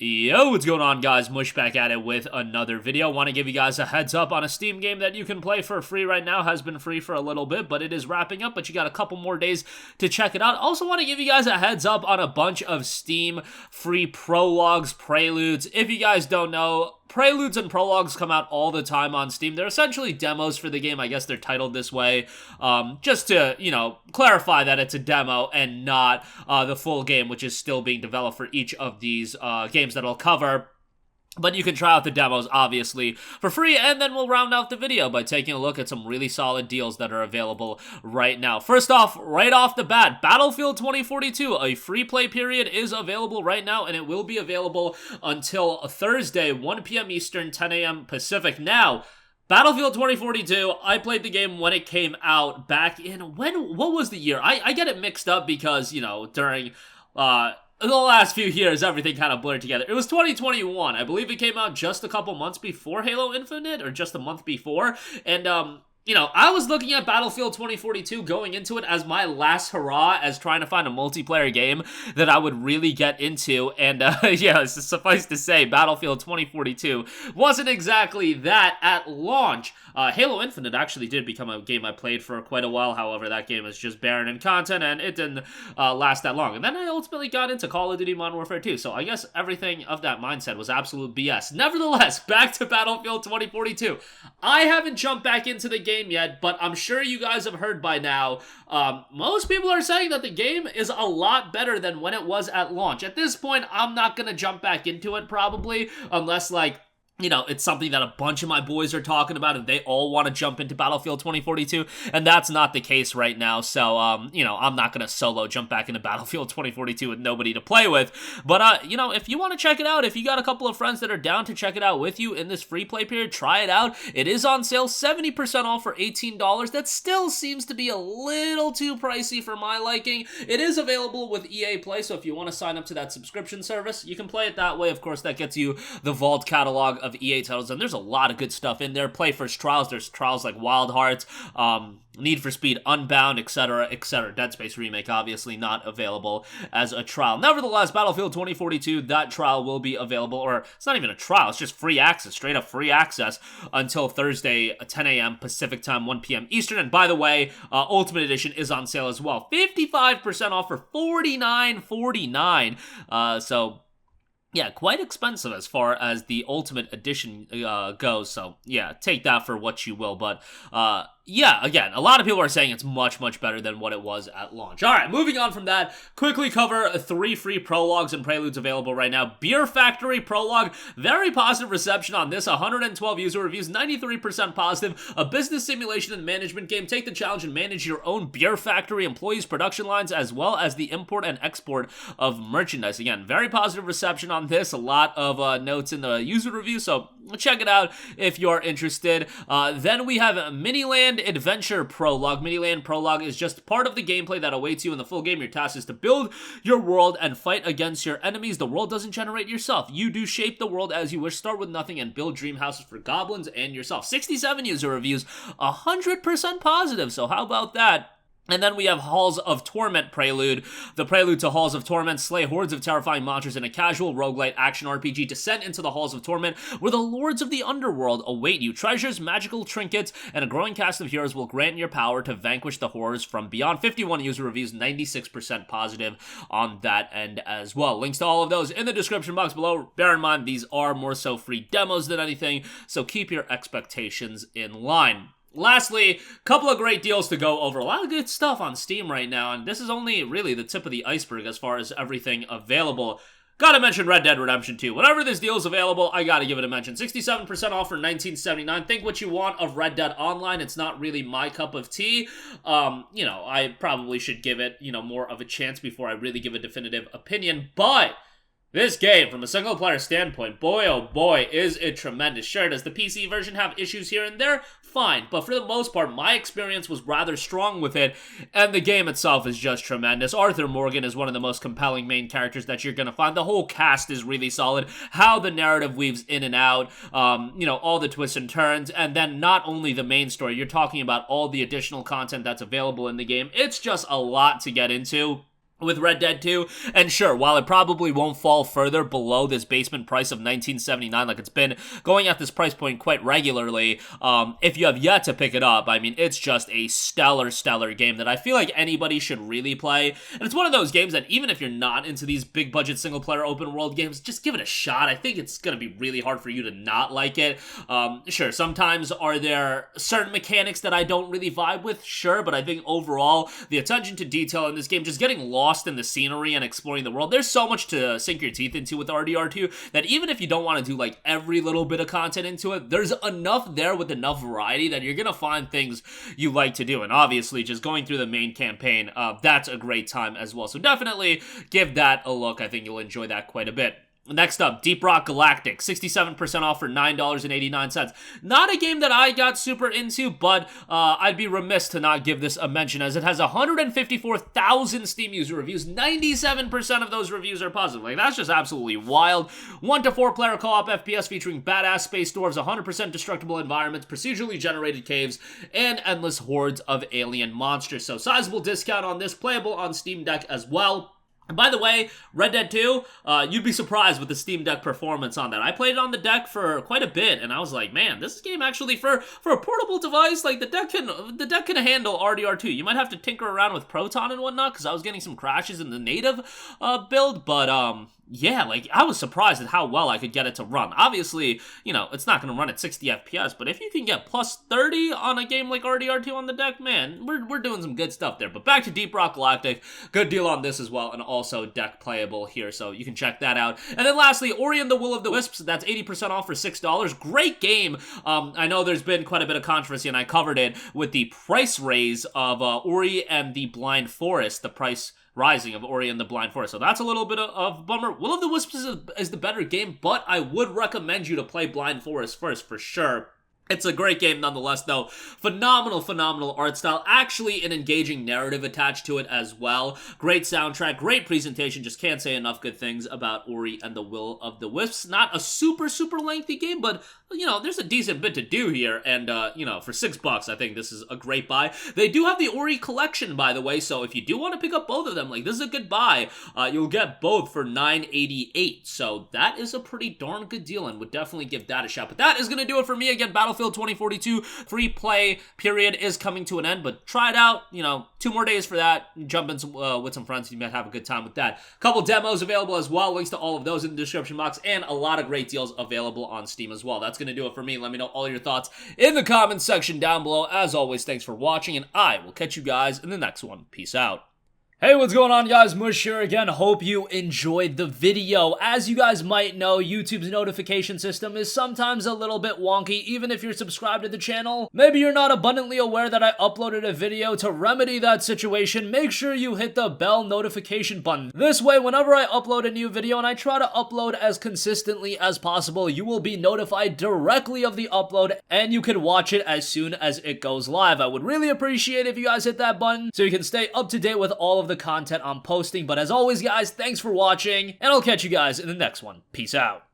Yo, what's going on, guys? Mush back at it with another video. Want to give you guys a heads up on a Steam game that you can play for free right now. Has been free for a little bit, but it is wrapping up, but you got a couple more days to check it out. Also want to give you guys a heads up on a bunch of Steam free prologues, preludes. If you guys don't know, Preludes and Prologues come out all the time on Steam. They're essentially demos for the game. I guess they're titled this way, just to, clarify that it's a demo and not the full game, which is still being developed for each of these games that I'll cover. But you can try out the demos, obviously, for free, and then we'll round out the video by taking a look at some really solid deals that are available right now. First off, right off the bat, Battlefield 2042, a free play period is available right now, and it will be available until Thursday, 1 p.m. Eastern, 10 a.m. Pacific. Now, Battlefield 2042, I played the game when it came out back in, what was the year? I get it mixed up because, during, the last few years, everything kind of blurred together. It was 2021. I believe it came out just a couple months before Halo Infinite, or just a month before. And, I was looking at Battlefield 2042 going into it as my last hurrah as trying to find a multiplayer game that I would really get into. And, suffice to say, Battlefield 2042 wasn't exactly that at launch. Halo Infinite actually did become a game I played for quite a while. However, that game is just barren in content, and it didn't last that long. And then I ultimately got into Call of Duty Modern Warfare 2, so I guess everything of that mindset was absolute BS. Nevertheless, back to Battlefield 2042. I haven't jumped back into the game yet, but I'm sure you guys have heard by now, most people are saying that the game is a lot better than when it was at launch. At this point, I'm not gonna jump back into it probably, unless it's something that a bunch of my boys are talking about and they all want to jump into Battlefield 2042, and that's not the case right now, so, I'm not going to solo jump back into Battlefield 2042 with nobody to play with, but, if you want to check it out, if you got a couple of friends that are down to check it out with you in this free play period, try it out. It is on sale, 70% off for $18. That still seems to be a little too pricey for my liking. It is available with EA Play, so if you want to sign up to that subscription service, you can play it that way. Of course, that gets you the vault catalog of EA titles, and there's a lot of good stuff in there. Play first trials. There's trials like Wild Hearts, Need for Speed Unbound, etc., etc. Dead Space Remake, obviously not available as a trial. Nevertheless, Battlefield 2042, that trial will be available, or it's not even a trial, it's just free access, straight up free access until Thursday, 10 a.m. Pacific time, 1 p.m. Eastern. And by the way, Ultimate Edition is on sale as well. 55% off for $49.49. So yeah, quite expensive as far as the Ultimate Edition goes, so yeah, take that for what you will, but again, a lot of people are saying it's much, much better than what it was at launch. Alright, moving on from that, quickly cover 3 free prologues and preludes available right now. Beer Factory Prologue, very positive reception on this, 112 user reviews, 93% positive, a business simulation and management game. Take the challenge and manage your own beer factory, employees, production lines, as well as the import and export of merchandise. Again, very positive reception on this, a lot of notes in the user review, so check it out if you're interested. Then we have Miniland Adventure Prologue. Miniland Prologue is just part of the gameplay that awaits you in the full game. Your task is to build your world and fight against your enemies. The world doesn't generate yourself. You do shape the world as you wish. Start with nothing and build dream houses for goblins and yourself. 67 user reviews, 100% positive, so how about that? And then we have Halls of Torment Prelude. The prelude to Halls of Torment. Slay hordes of terrifying monsters in a casual roguelite action RPG. Descend into the Halls of Torment, where the lords of the underworld await you. Treasures, magical trinkets, and a growing cast of heroes will grant your power to vanquish the horrors from beyond. 51 user reviews, 96% positive on that end as well. Links to all of those in the description box below. Bear in mind, these are more so free demos than anything, so keep your expectations in line. Lastly, couple of great deals to go over. A lot of good stuff on Steam right now, and this is only really the tip of the iceberg as far as everything available. Gotta mention Red Dead Redemption 2. Whenever this deal is available, I gotta give it a mention. 67% off for $19.79. Think what you want of Red Dead Online. It's not really my cup of tea. I probably should give it, more of a chance before I really give a definitive opinion, but this game, from a single-player standpoint, boy oh boy, is it tremendous. Sure, does the PC version have issues here and there? Fine, but for the most part, my experience was rather strong with it, and the game itself is just tremendous. Arthur Morgan is one of the most compelling main characters that you're gonna find. The whole cast is really solid. How the narrative weaves in and out, all the twists and turns, and then not only the main story, you're talking about all the additional content that's available in the game. It's just a lot to get into. with Red Dead 2, and sure, while it probably won't fall further below this basement price of $19.79, like it's been going at this price point quite regularly, if you have yet to pick it up, I mean, it's just a stellar game that I feel like anybody should really play, and it's one of those games that even if you're not into these big budget single player open world games, just give it a shot. I think it's gonna be really hard for you to not like it. Sure, sometimes are there certain mechanics that I don't really vibe with? Sure, but I think overall, the attention to detail in this game, just getting lost in the scenery and exploring the world. There's so much to sink your teeth into with RDR2 that even if you don't want to do like every little bit of content into it, there's enough there with enough variety that you're gonna find things you like to do. And obviously, just going through the main campaign, that's a great time as well. So definitely give that a look. I think you'll enjoy that quite a bit. Next up, Deep Rock Galactic, 67% off for $9.89. Not a game that I got super into, but I'd be remiss to not give this a mention as it has 154,000 Steam user reviews. 97% of those reviews are positive. Like, that's just absolutely wild. 1 to 4 player co-op FPS featuring badass space dwarves, 100% destructible environments, procedurally generated caves, and endless hordes of alien monsters. So, sizable discount on this, playable on Steam Deck as well. And by the way, Red Dead 2, you'd be surprised with the Steam Deck performance on that. I played it on the deck for quite a bit, and I was like, man, this game actually, for a portable device, like, the deck can handle RDR2. You might have to tinker around with Proton and whatnot, because I was getting some crashes in the native build, but, yeah, like, I was surprised at how well I could get it to run. Obviously, you know, it's not going to run at 60 FPS, but if you can get plus 30 on a game like RDR2 on the deck, man, we're doing some good stuff there. But back to Deep Rock Galactic, good deal on this as well, and also deck playable here, so you can check that out. And then lastly, Orient and the Will of the Wisps, that's 80% off for $6. Great game. I know there's been quite a bit of controversy, and I covered it with the price raise of Ori and the Blind Forest, the price rising of Ori and the Blind Forest. So that's a little bit of bummer. Will of the Wisps is the better game, but I would recommend you to play Blind Forest first for sure. It's a great game nonetheless, though. Phenomenal art style. Actually, an engaging narrative attached to it as well. Great soundtrack, great presentation. Just can't say enough good things about Ori and the Will of the Wisps. Not a super lengthy game, but, you know, there's a decent bit to do here. And, you know, for $6, I think this is a great buy. They do have the Ori collection, by the way, so if you do want to pick up both of them, like, this is a good buy. You'll get both for $9.88. So that is a pretty darn good deal, and would definitely give that a shot. But that is going to do it for me. Again, Battlefield 2042 free play period is coming to an end, but try it out. You know, 2 more days for that. Jump in with some friends. You might have a good time with that. Couple demos available as well. Links to all of those in the description box, and a lot of great deals available on Steam as well. That's going to do it for me. Let me know all your thoughts in the comments section down below. As always, thanks for watching, and I will catch you guys in the next one. Peace out. Hey, what's going on, guys? Mush here again. Hope you enjoyed the video. As you guys might know, YouTube's notification system is sometimes a little bit wonky, even if you're subscribed to the channel. Maybe you're not abundantly aware that I uploaded a video. To remedy that situation, make sure you hit the bell notification button. This way, whenever I upload a new video, and I try to upload as consistently as possible, you will be notified directly of the upload, and you can watch it as soon as it goes live. I would really appreciate it if you guys hit that button so you can stay up to date with all of the content I'm posting. But as always, guys, thanks for watching, and I'll catch you guys in the next one. Peace out.